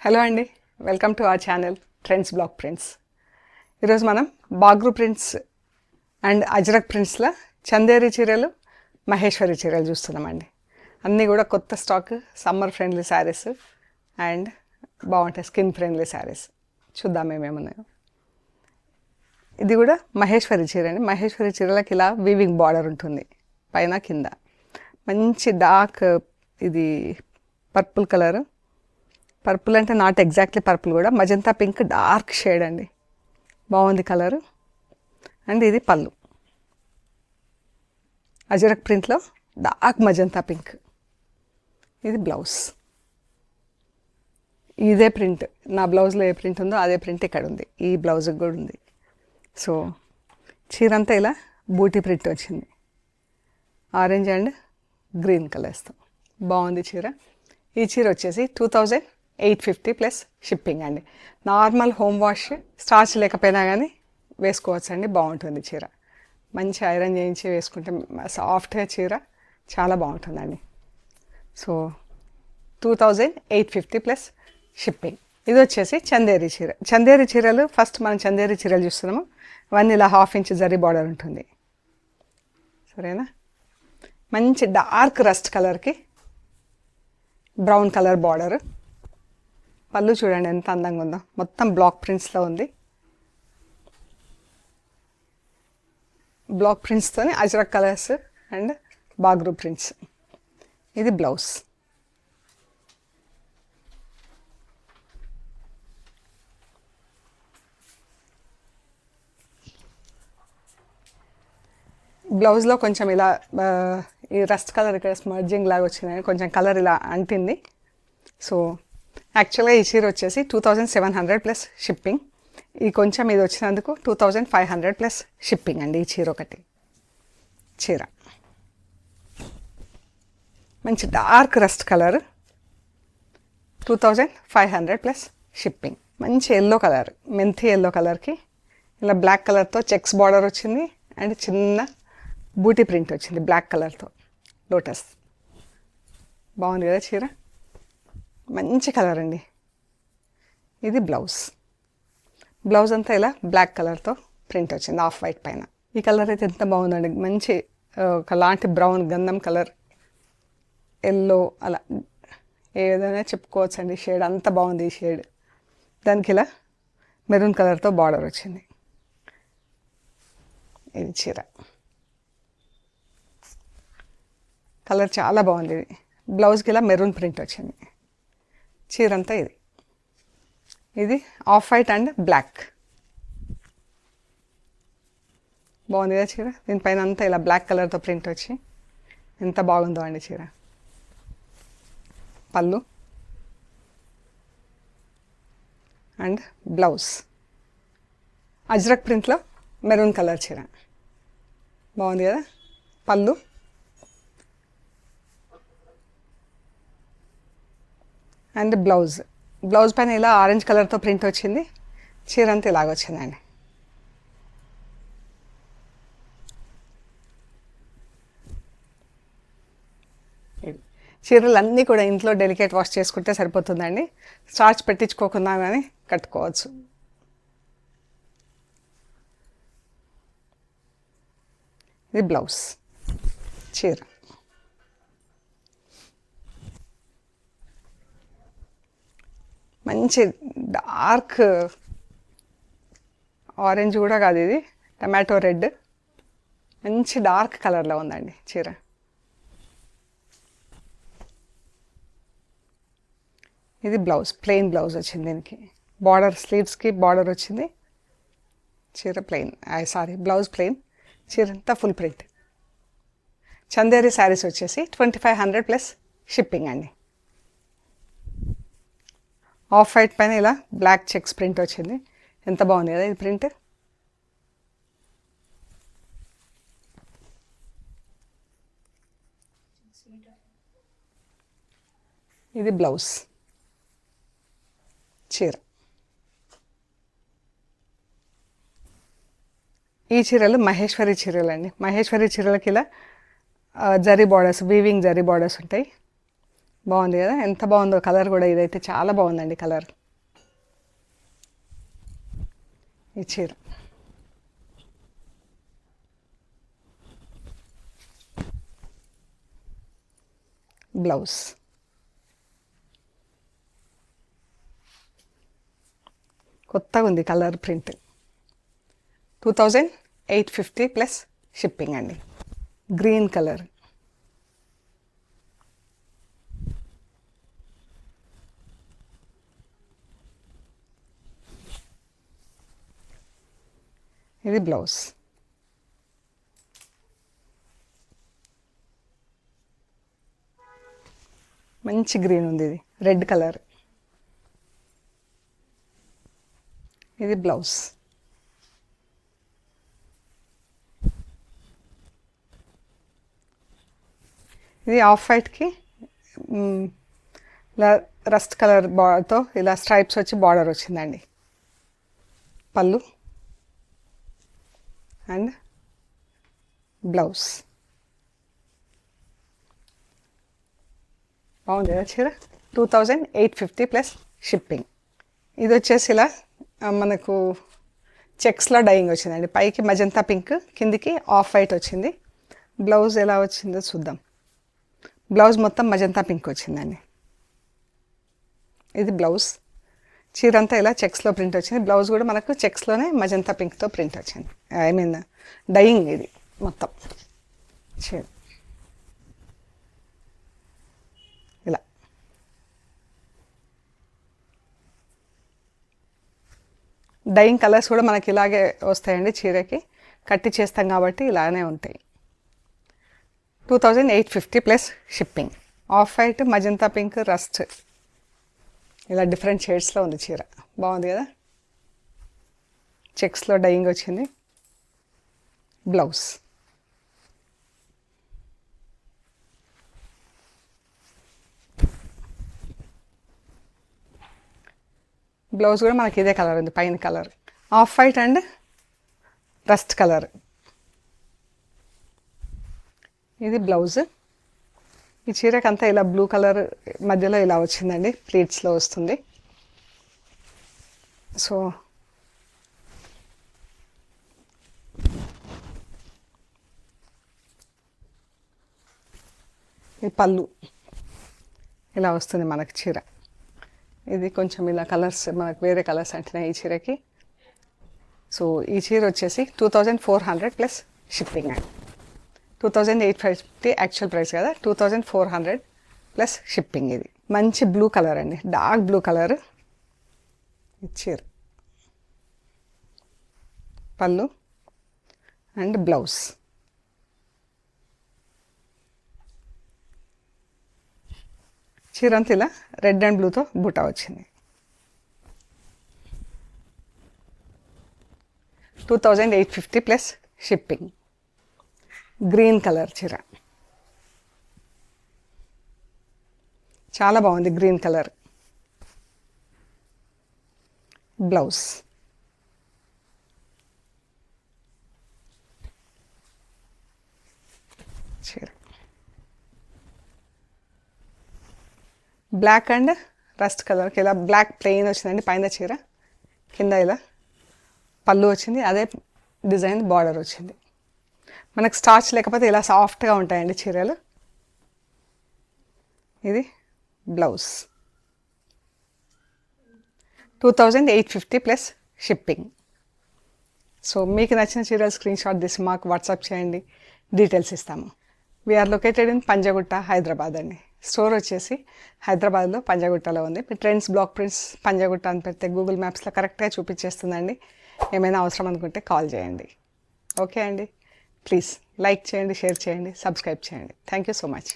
Hello అండి, welcome to our channel trends Black prints. ఈరోజు మనం బాగ్రూ ప్రింట్స్ అండ్ అజ్రక్ ప్రింట్స్లో చందేరి చీరలు, మహేశ్వరి చీరలు చూస్తున్నామండి. అన్నీ కూడా కొత్త stock, summer friendly saris and బాగుంటాయి స్కిన్ ఫ్రెండ్లీ శారీస్. చూద్దాం ఏమేమున్నాయో. ఇది కూడా మహేశ్వరి చీర అండి. మహేశ్వరి చీరలకి ఇలా వీవింగ్ బార్డర్ ఉంటుంది పైన కింద. మంచి డార్క్ ఇది పర్పుల్ కలర్. పర్పుల్ అంటే నాట్ ఎగ్జాక్ట్లీ పర్పుల్, కూడా మజంతా పింక్ డార్క్ షేడ్ అండి. బాగుంది కలరు. అండ్ ఇది పళ్ళు, అజరక్ ప్రింట్లో డార్క్ మజంతా పింక్. ఇది బ్లౌజ్. ఇదే ప్రింట్ నా బ్లౌజ్లో ఏ ప్రింట్ ఉందో అదే ప్రింట్ ఇక్కడ ఉంది, ఈ బ్లౌజ్కి కూడా ఉంది. సో చీర అంతా ఇలా బూటీ ప్రింట్ వచ్చింది, ఆరెంజ్ అండ్ గ్రీన్ కలర్స్తో. బాగుంది చీర. ఈ చీర వచ్చేసి 2850 ప్లస్ షిప్పింగ్ అండి. నార్మల్ హోమ్ వాష్, స్టార్చ్ లేకపోయినా కానీ వేసుకోవచ్చు అండి. బాగుంటుంది చీర. మంచి ఐరన్ చేయించి వేసుకుంటే సాఫ్ట్గా చీర చాలా బాగుంటుందండి. So 2850 plus shipping. ఇది వచ్చేసి చందేరి చీర. చందేరి చీరలు ఫస్ట్ మనం చందేరి చీరలు చూస్తున్నాము. అవన్నీ ఇలా 1/2 ఇంచ్ జరీ బార్డర్ ఉంటుంది. సరేనా. మంచి డార్క్ రస్ట్ కలర్కి బ్రౌన్ కలర్ బార్డర్. పళ్ళు చూడండి ఎంత అందంగా ఉందో, మొత్తం బ్లాక్ ప్రింట్స్లో ఉంది. బ్లాక్ ప్రింట్స్తోనే Ajrak colours and Bagru prints. ఇది బ్లౌజ్. బ్లౌజ్లో కొంచెం ఇలా ఈ రస్ట్ కలర్ ఇక్కడ స్మర్జింగ్ లాగా వచ్చింది, కొంచెం కలర్ ఇలా అంటింది. సో యాక్చువల్గా ఈ చీర వచ్చేసి 2700 ప్లస్ షిప్పింగ్. ఈ కొంచెం ఇది వచ్చినందుకు 2500 ప్లస్ షిప్పింగ్ అండి. ఈ చీర ఒకటి చీర మంచి dark rust colour, 2500 plus shipping. మంచి ఎల్లో కలర్, మెంతి ఎల్లో కలర్కి ఇలా బ్లాక్ కలర్తో చెక్స్ బార్డర్ వచ్చింది అండ్ చిన్న బూటీ ప్రింట్ వచ్చింది బ్లాక్ కలర్తో, లోటస్. బాగుంది కదా చీర, మంచి కలర్ అండి. ఇది బ్లౌజ్. బ్లౌజ్ అంతా ఇలా బ్లాక్ కలర్తో ప్రింట్ వచ్చింది ఆఫ్ వైట్ పైన. ఈ కలర్ అయితే ఎంత బాగుందండి. మంచి ఒకలాంటి బ్రౌన్ గంధం కలర్, ఎల్లో, అలా ఏదైనా చెప్పుకోవచ్చు అండి. షేడ్ అంత బాగుంది ఈ షేడ్. దానికి ఇలా మెరూన్ కలర్తో బార్డర్ వచ్చింది. ఇది చీర కలర్ చాలా బాగుంది. ఇది బ్లౌజ్కి ఇలా మెరూన్ ప్రింట్ వచ్చింది. చీర అంతా ఇది. ఇది ఆఫ్ వైట్ అండ్ బ్లాక్. బాగుంది కదా చీర. దీనిపైన అంతా ఇలా బ్లాక్ కలర్తో ప్రింట్ వచ్చి ఎంత బాగుందో అండి చీర. పళ్ళు అండ్ బ్లౌజ్ అజ్రక్ ప్రింట్లో మెరూన్ కలర్ చీర. బాగుంది కదా. పళ్ళు అండ్ బ్లౌజ్. బ్లౌజ్ పైన ఇలా ఆరెంజ్ కలర్తో ప్రింట్ వచ్చింది. చీర అంతా ఇలాగ వచ్చిందండి. చీరలు అన్నీ కూడా ఇంట్లో డెలికేట్ వాష్ చేసుకుంటే సరిపోతుందండి. స్టార్చ్ పెట్టించుకోకుండా కానీ కట్టుకోవచ్చు. ఇది బ్లౌజ్. చీర మంచి డార్క్ ఆరెంజ్ కూడా కాదు, ఇది టమాటో రెడ్, మంచి డార్క్ కలర్లో ఉందండి చీర. ఇది బ్లౌజ్, ప్లెయిన్ బ్లౌజ్ వచ్చింది. దీనికి బార్డర్, స్లీవ్స్కి బార్డర్ వచ్చింది. చీర ప్లెయిన్, బ్లౌజ్ ప్లెయిన్, చీర అంతా ఫుల్ ప్రింట్. చందేరి శారీస్ వచ్చేసి 2500 ప్లస్ షిప్పింగ్ అండి. ఆఫ్ వైట్ పైన ఇలా బ్లాక్ చెక్స్ ప్రింట్ వచ్చింది. ఎంత బాగుంది కదా ఇది ప్రింట్. ఇది బ్లౌజ్. చీర. ఈ చీరలు మహేశ్వరి చీరలు అండి. మహేశ్వరి చీరలకి ఇలా zari borders, weaving zari borders ఉంటాయి. బాగుంది కదా, ఎంత బాగుందో కలర్ కూడా. ఇదైతే చాలా బాగుందండి కలర్. ఈ చీర బ్లౌజ్. కొత్తగా ఉంది కలర్ ప్రింట్. 2850 ప్లస్ షిప్పింగ్ అండి. Green colour. ఇది బ్లౌజ్. మంచి గ్రీన్ ఉంది, ఇది రెడ్ కలర్. ఇది బ్లౌజ్. ఇది ఆఫ్ వైట్కి ఇలా రస్ట్ కలర్ బార్డర్తో ఇలా స్ట్రైప్స్ వచ్చి బార్డర్ వచ్చిందండి. పళ్ళు అండ్ బ్లౌజ్. బాగుంది కదా చీర. 2850 ప్లస్ షిప్పింగ్. ఇది వచ్చేసి ఇలా మనకు చెక్స్లో డైయింగ్ వచ్చిందండి. పైకి మజంతా పింక్, కిందికి ఆఫ్ వైట్ వచ్చింది. బ్లౌజ్ ఎలా వచ్చిందో చూద్దాం. బ్లౌజ్ మొత్తం మజంతా పింక్ వచ్చిందండి. ఇది బ్లౌజ్. చీర అంతా ఇలా చెక్స్లో ప్రింట్ వచ్చింది. బ్లౌజ్ కూడా మనకు చెక్స్లోనే మజంతా పింక్తో ప్రింట్ వచ్చింది. ఐ మీన్ డైయింగ్ ఇది మొత్తం చీర. ఇలా డైయింగ్ కలర్స్ కూడా మనకి ఇలాగే వస్తాయండి. చీరకి కట్టి చేస్తాం కాబట్టి ఇలానే ఉంటాయి. 2850 plus shipping. Off white, magenta pink, rust ఇలా డిఫరెంట్ షేడ్స్లో ఉంది చీర. బాగుంది కదా. చెక్స్లో డైయింగ్ వచ్చింది. బ్లౌజ్. బ్లౌజ్ కూడా మనకి ఇదే కలర్ ఉంది, పైన colour off white and rust colour. ఇది బ్లౌజ్. ఈ చీరకి అంతా ఇలా బ్లూ కలర్ మధ్యలో ఇలా వచ్చిందండి, ప్లీట్స్లో వస్తుంది. సో ఈ పళ్ళు ఇలా వస్తుంది మనకి చీర. ఇది కొంచెం ఇలా కలర్స్ మనకు వేరే కలర్స్ అంటున్నాయి ఈ చీరకి. సో ఈ చీర వచ్చేసి 2400 ప్లస్ షిప్పింగ్ అండి. 2850 యాక్చువల్ ప్రైస్ కదా, 2400 ప్లస్ షిప్పింగ్. ఇది మంచి బ్లూ కలర్ అండి, డార్క్ బ్లూ కలర్. చీర పళ్ళు అండ్ బ్లౌజ్. చీర అంతా ఇలా రెడ్ అండ్ బ్లూతో బూటా వచ్చింది. 2850 ప్లస్ షిప్పింగ్. గ్రీన్ కలర్ చీర చాలా బాగుంది, గ్రీన్ కలర్. బ్లౌజ్. చీర బ్లాక్ అండ్ రస్ట్ కలర్కి ఇలా బ్లాక్ ప్లెయిన్ వచ్చిందండి పైన చీర, కింద ఇలా పళ్ళు వచ్చింది, అదే డిజైన్ బార్డర్ వచ్చింది. మనకు స్టార్చ్ లేకపోతే ఇలా సాఫ్ట్గా ఉంటాయండి చీరలు. ఇది బ్లౌజ్. 2850 plus shipping. సో మీకు నచ్చిన చీరలు స్క్రీన్ షాట్ తీసి మాకు వాట్సాప్ చేయండి, డీటెయిల్స్ ఇస్తాము. We're located in Panjagutta, Hyderabad అండి. స్టోర్ వచ్చేసి హైదరాబాద్లో పంజాగుట్టలో ఉంది. మీ ట్రెండ్స్ బ్లాక్ ప్రింట్స్ పంజాగుట్ట అని పెడితే గూగుల్ మ్యాప్స్లో కరెక్ట్గా చూపించేస్తుందండి. ఏమైనా అవసరం అనుకుంటే కాల్ చేయండి. ఓకే అండి. ప్లీజ్ లైక్ చేయండి, షేర్ చేయండి, సబ్స్క్రైబ్ చేయండి. Thank you so much.